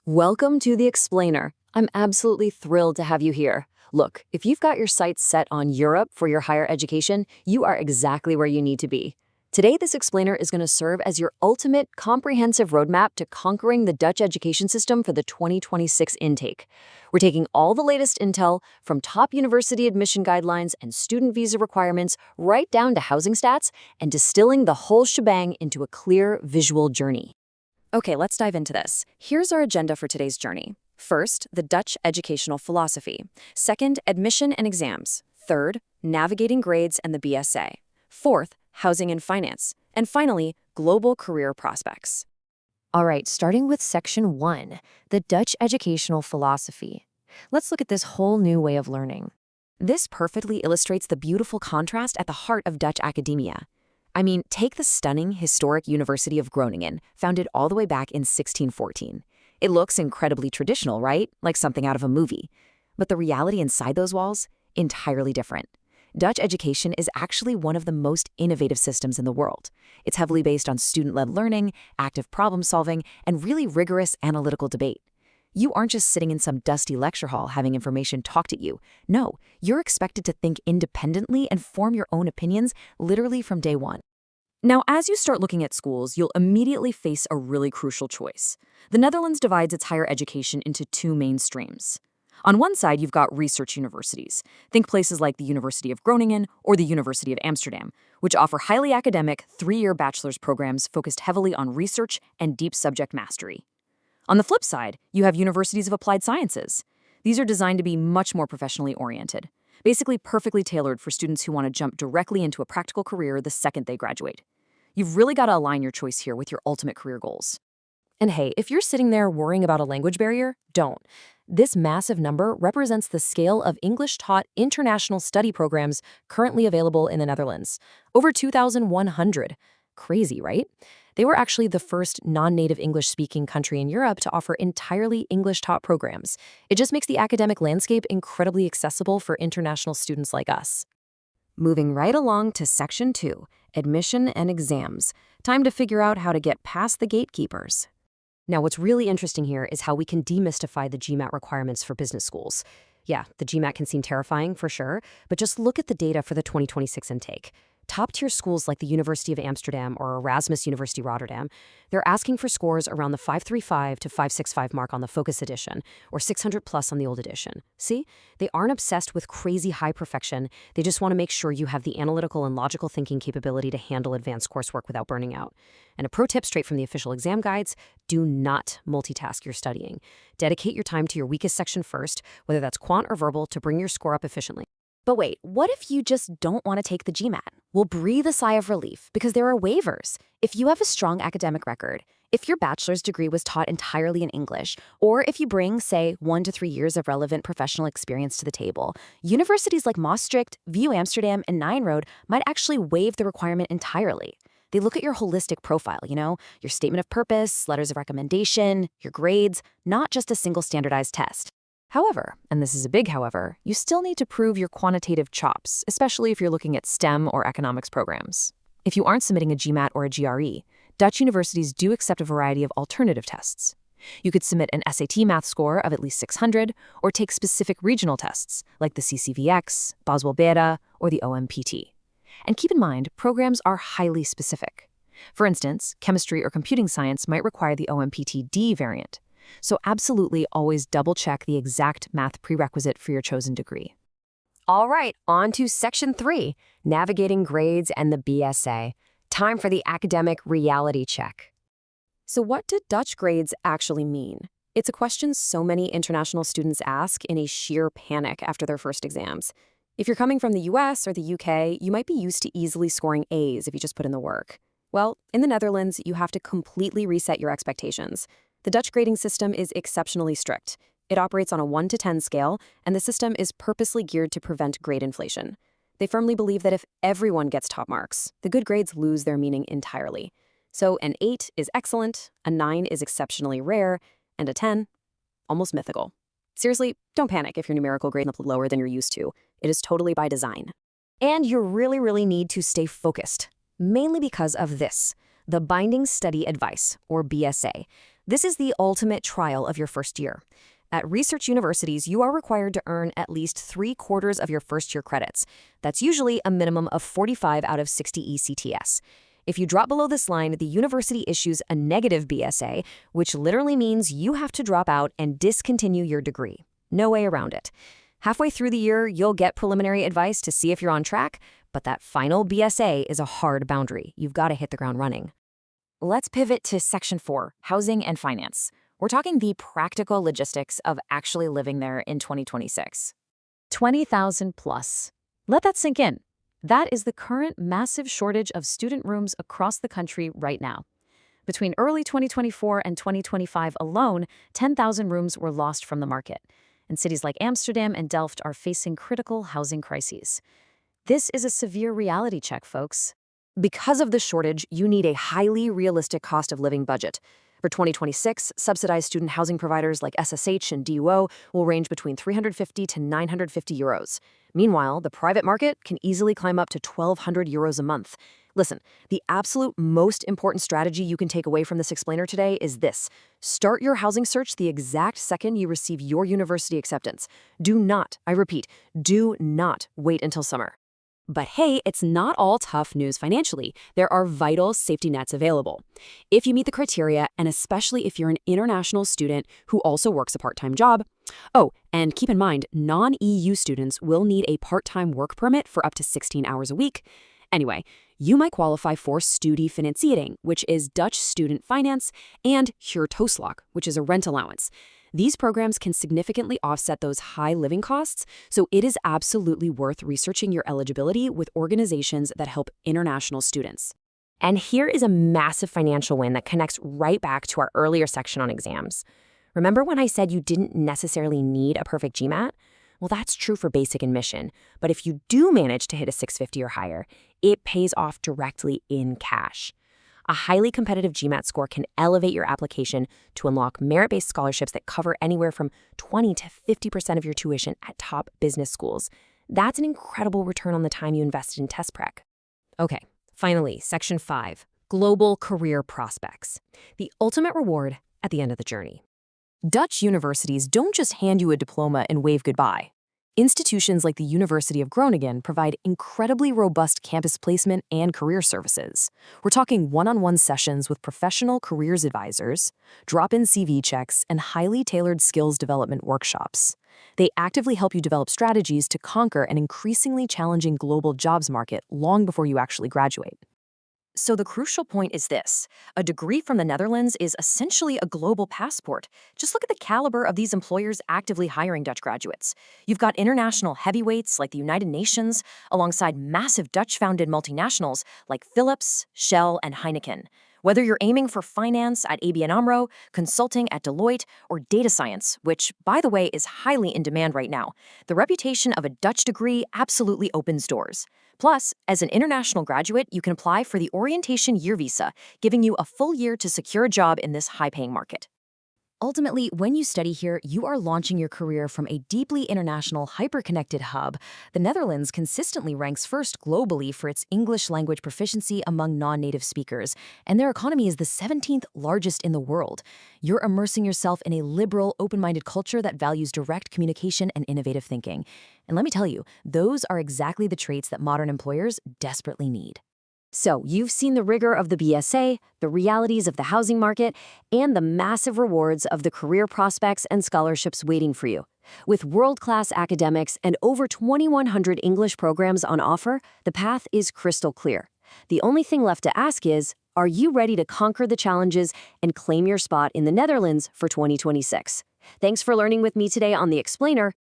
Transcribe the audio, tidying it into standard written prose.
Welcome to The Explainer. I'm absolutely thrilled to have you here. Look, if you've got your sights set on Europe for your higher education, you are exactly where you need to be. Today, this explainer is going to serve as your ultimate comprehensive roadmap to conquering the Dutch education system for the 2026 intake. We're taking all the latest intel from top university admission guidelines and student visa requirements right down to housing stats and distilling the whole shebang into a clear visual journey. Okay, let's dive into this. Here's our agenda for today's journey. First, the Dutch educational philosophy. Second, admission and exams. Third, navigating grades and the BSA. Fourth, housing and finance. And finally, global career prospects. All right, starting with Section 1, the Dutch educational philosophy. Let's look at this whole new way of learning. This perfectly illustrates the beautiful contrast at the heart of Dutch academia. I mean, take the stunning historic University of Groningen, founded all the way back in 1614. It looks incredibly traditional, right? Like something out of a movie. But the reality inside those walls? Entirely different. Dutch education is actually one of the most innovative systems in the world. It's heavily based on student-led learning, active problem solving, and really rigorous analytical debate. You aren't just sitting in some dusty lecture hall having information talked at you. No, you're expected to think independently and form your own opinions literally from day one. Now, as you start looking at schools, you'll immediately face a really crucial choice. The Netherlands divides its higher education into two main streams. On one side, you've got research universities. Think places like the University of Groningen or the University of Amsterdam, which offer highly academic, three-year bachelor's programs focused heavily on research and deep subject mastery. On the flip side, you have universities of applied sciences. These are designed to be much more professionally oriented, basically perfectly tailored for students who want to jump directly into a practical career the second they graduate. You've really got to align your choice here with your ultimate career goals. And hey, if you're sitting there worrying about a language barrier, don't. This massive number represents the scale of English-taught international study programs currently available in the Netherlands. Over 2,100. Crazy, right? They were actually the first non-native English-speaking country in Europe to offer entirely English-taught programs. It just makes the academic landscape incredibly accessible for international students like us. Moving right along to Section 2, admission and exams. Time to figure out how to get past the gatekeepers. Now, what's really interesting here is how we can demystify the GMAT requirements for business schools. Yeah, the GMAT can seem terrifying for sure, but just look at the data for the 2026 intake. Top-tier schools like the University of Amsterdam or Erasmus University Rotterdam, they're asking for scores around the 535 to 565 mark on the Focus edition, or 600 plus on the old edition. See? They aren't obsessed with crazy high perfection. They just want to make sure you have the analytical and logical thinking capability to handle advanced coursework without burning out. And a pro tip straight from the official exam guides, do not multitask your studying. Dedicate your time to your weakest section first, whether that's quant or verbal, to bring your score up efficiently. But wait, what if you just don't want to take the GMAT? Well, breathe a sigh of relief because there are waivers. If you have a strong academic record, if your bachelor's degree was taught entirely in English, or if you bring, say, 1 to 3 years of relevant professional experience to the table, universities like Maastricht, VU Amsterdam, and Nyenrode might actually waive the requirement entirely. They look at your holistic profile, your statement of purpose, letters of recommendation, your grades, not just a single standardized test. However, and this is a big however, you still need to prove your quantitative chops, especially if you're looking at STEM or economics programs. If you aren't submitting a GMAT or a GRE, Dutch universities do accept a variety of alternative tests. You could submit an SAT math score of at least 600 or take specific regional tests like the CCVX, Boswell Beta, or the OMPT. And keep in mind, programs are highly specific. For instance, chemistry or computing science might require the OMPT-D variant. So absolutely always double-check the exact math prerequisite for your chosen degree. All right, on to Section 3, navigating grades and the BSA. Time for the academic reality check. So what do Dutch grades actually mean? It's a question so many international students ask in a sheer panic after their first exams. If you're coming from the US or the UK, you might be used to easily scoring A's if you just put in the work. Well, in the Netherlands, you have to completely reset your expectations. The Dutch grading system is exceptionally strict. It operates on a 1 to 10 scale, and the system is purposely geared to prevent grade inflation. They firmly believe that if everyone gets top marks, the good grades lose their meaning entirely. So an 8 is excellent, a 9 is exceptionally rare, and a 10, almost mythical. Seriously, don't panic if your numerical grade is lower than you're used to. It is totally by design. And you really need to stay focused, mainly because of this, the Binding Study Advice, or BSA. This is the ultimate trial of your first year. At research universities, you are required to earn at least 3/4 of your first-year credits. That's usually a minimum of 45 out of 60 ECTS. If you drop below this line, the university issues a negative BSA, which literally means you have to drop out and discontinue your degree. No way around it. Halfway through the year, you'll get preliminary advice to see if you're on track, but that final BSA is a hard boundary. You've got to hit the ground running. Let's pivot to Section 4, Housing and Finance. We're talking the practical logistics of actually living there in 2026. 20,000 plus. Let that sink in. That is the current massive shortage of student rooms across the country right now. Between early 2024 and 2025 alone, 10,000 rooms were lost from the market, and cities like Amsterdam and Delft are facing critical housing crises. This is a severe reality check, folks. Because of the shortage, you need a highly realistic cost of living budget. For 2026, subsidized student housing providers like SSH and DUWO will range between 350 to 950 euros. Meanwhile, the private market can easily climb up to 1,200 euros a month. Listen, the absolute most important strategy you can take away from this explainer today is this. Start your housing search the exact second you receive your university acceptance. Do not, I repeat, do not wait until summer. But hey, it's not all tough news financially. There are vital safety nets available. If you meet the criteria, and especially if you're an international student who also works a part-time job. Oh, and keep in mind, non-EU students will need a part-time work permit for up to 16 hours a week. Anyway, you might qualify for studiefinanciering, which is Dutch student finance, and huurtoeslag, which is a rent allowance. These programs can significantly offset those high living costs, so it is absolutely worth researching your eligibility with organizations that help international students. And here is a massive financial win that connects right back to our earlier section on exams. Remember when I said you didn't necessarily need a perfect GMAT? Well, that's true for basic admission, but if you do manage to hit a 650 or higher, it pays off directly in cash. A highly competitive GMAT score can elevate your application to unlock merit-based scholarships that cover anywhere from 20 to 50% of your tuition at top business schools. That's an incredible return on the time you invested in test prep. Okay, finally, Section 5, Global Career Prospects. The ultimate reward at the end of the journey. Dutch universities don't just hand you a diploma and wave goodbye. Institutions like the University of Groningen provide incredibly robust campus placement and career services. We're talking one-on-one sessions with professional careers advisors, drop-in CV checks, and highly tailored skills development workshops. They actively help you develop strategies to conquer an increasingly challenging global jobs market long before you actually graduate. So the crucial point is this. A degree from the Netherlands is essentially a global passport. Just look at the caliber of these employers actively hiring Dutch graduates. You've got international heavyweights like the United Nations, alongside massive Dutch-founded multinationals like Philips, Shell, and Heineken. Whether you're aiming for finance at ABN AMRO, consulting at Deloitte, or data science, which, by the way, is highly in demand right now, the reputation of a Dutch degree absolutely opens doors. Plus, as an international graduate, you can apply for the Orientation Year Visa, giving you a full year to secure a job in this high-paying market. Ultimately, when you study here, you are launching your career from a deeply international, hyper-connected hub. The Netherlands consistently ranks first globally for its English language proficiency among non-native speakers, and their economy is the 17th largest in the world. You're immersing yourself in a liberal, open-minded culture that values direct communication and innovative thinking. And let me tell you, those are exactly the traits that modern employers desperately need. So, you've seen the rigor of the BSA, the realities of the housing market, and the massive rewards of the career prospects and scholarships waiting for you. With world-class academics and over 2,100 English programs on offer, the path is crystal clear. The only thing left to ask is, are you ready to conquer the challenges and claim your spot in the Netherlands for 2026? Thanks for learning with me today on The Explainer.